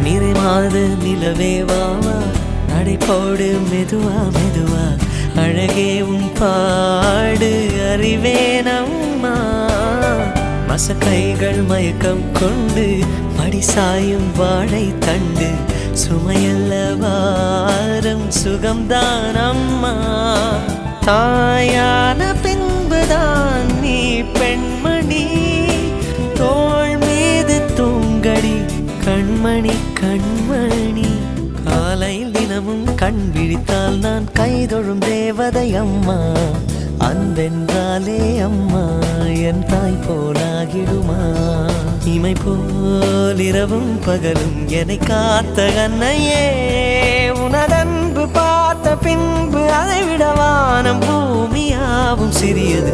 நிறைமாத நிலவே வாவா நடை போடு மெதுவா மெதுவா அழகே உன் பாடு அறிவேனம்மா மசக்கைகள் மயக்கம் கொண்டு மடிசாயும் வாழை தண்டு சுமையல்ல வாரம் சுகம்தான் அம்மா தாயான பின்புதான் நீ பெண்மணி தோள் மீது தூங்கடி கண்மணி கண்மணி காலையில் தினமும் கண் விழித்தால் நான் கைதொழும் தேவதை அம்மா அன்பென்றாலே அம்மா என் தாய் போலாகிடுமா இமை போல் இரவும் பகலும் என்னை காத்த கண்ணையே உனதன்பு பார்த்த பின்பு அதை விட வானம் பூமியாவும் சிறியது